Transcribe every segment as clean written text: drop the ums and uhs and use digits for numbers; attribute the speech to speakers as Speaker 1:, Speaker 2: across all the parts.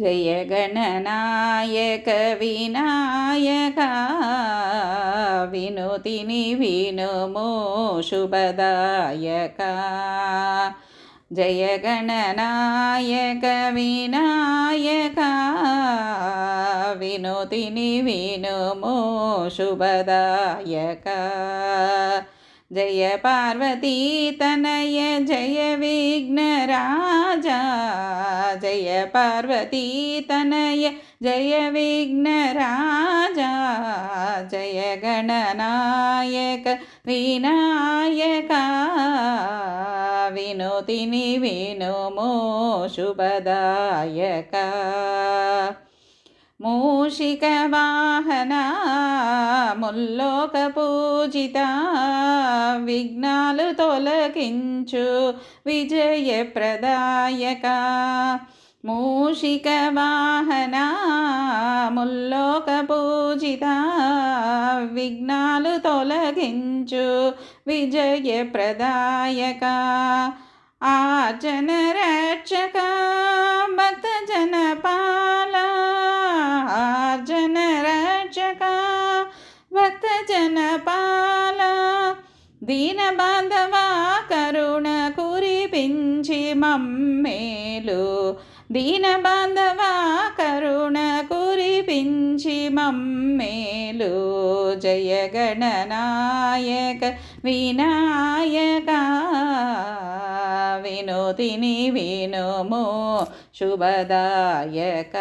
Speaker 1: జయ గణనాయక వినాయక వినుతిని వినుము శుభదాయక. జయ గణనాయక వినాయక వినుతిని వినుము శుభదాయక. జయ పార్వతీ తనయ జయ విఘ్నరాజా. జయ పార్వతీ తనయ జయ విఘ్నరాజా. జయ గణనాయక వినాయక వినుతిని వినుము శుభదాయక. మూషిక వాహన ముల్లోక పూజిత విఘ్నాలు తొలగించు విజయప్రదాయక. మూషిక వాహన ముల్లోక పూజిత విఘ్నాలు తొలగించు విజయప్రదాయక. ఆర్జన రక్షక భక్త జనపాల. ఆర్జన రక్షక భక్త జనపాల. దీన బాంధవా కరుణ కురిపించి మమ్మేలు. దీన బాంధవా కరుణ కురిపించి మమ్మేలు. జయ గణనాయక వినాయక వినుతిని వినుము శుభదాయక.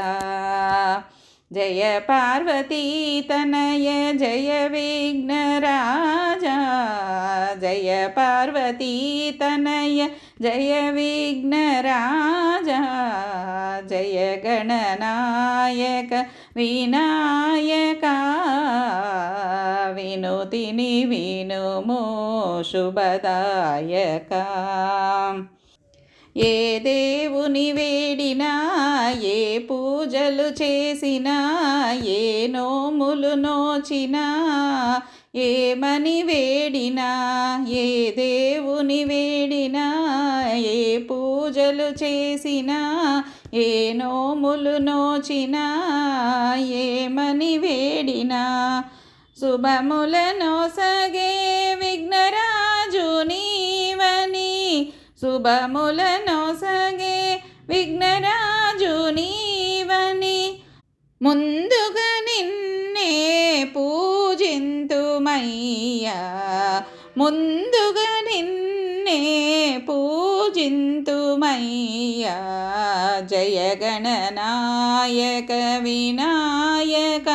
Speaker 1: జయ పార్వతీ తనయ జయ విఘ్నరాజా. జయ పార్వతీ తనయ జయ విఘ్నరాజా. జయ గణనాయక వినాయక వినుతిని వినుము శుభదాయక. ఏ దేవుని వేడినా ఏ పూజలు చేసినా ఏ నోములు నోచినా ఏమని వేడినా ఏ దేవుని వేడినా ఏ పూజలు చేసినా ఏ నోములు నోచినా ఏమని వేడినా శుభములను సగే విఘ్నరాజు నీవని. శుభములను సగే విఘ్నరాజు నీవని ముందుగా నిన్నే పూజింతుమయ్యా. ముందుగా నిన్నే పూజింతుమయ్యా. జయ గణనాయక వినాయక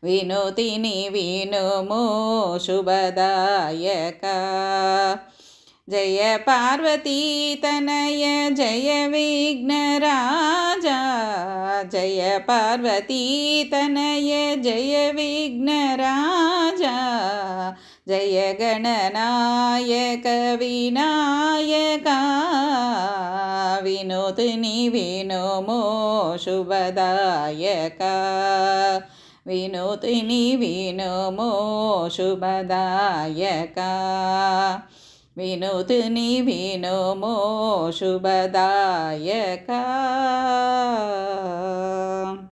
Speaker 1: వినుతిని వినుము శుభదాయక. జయ పార్వతీ తనయ జయ విఘ్నరాజా. జయ పార్వతీ తనయ జయ విఘ్నరాజా. జయ గణనాయక వినాయక వినుతిని వినుము శుభదాయక. వినుతిని వినుము శుభదాయక. వినుతిని వినుము శుభదాయక.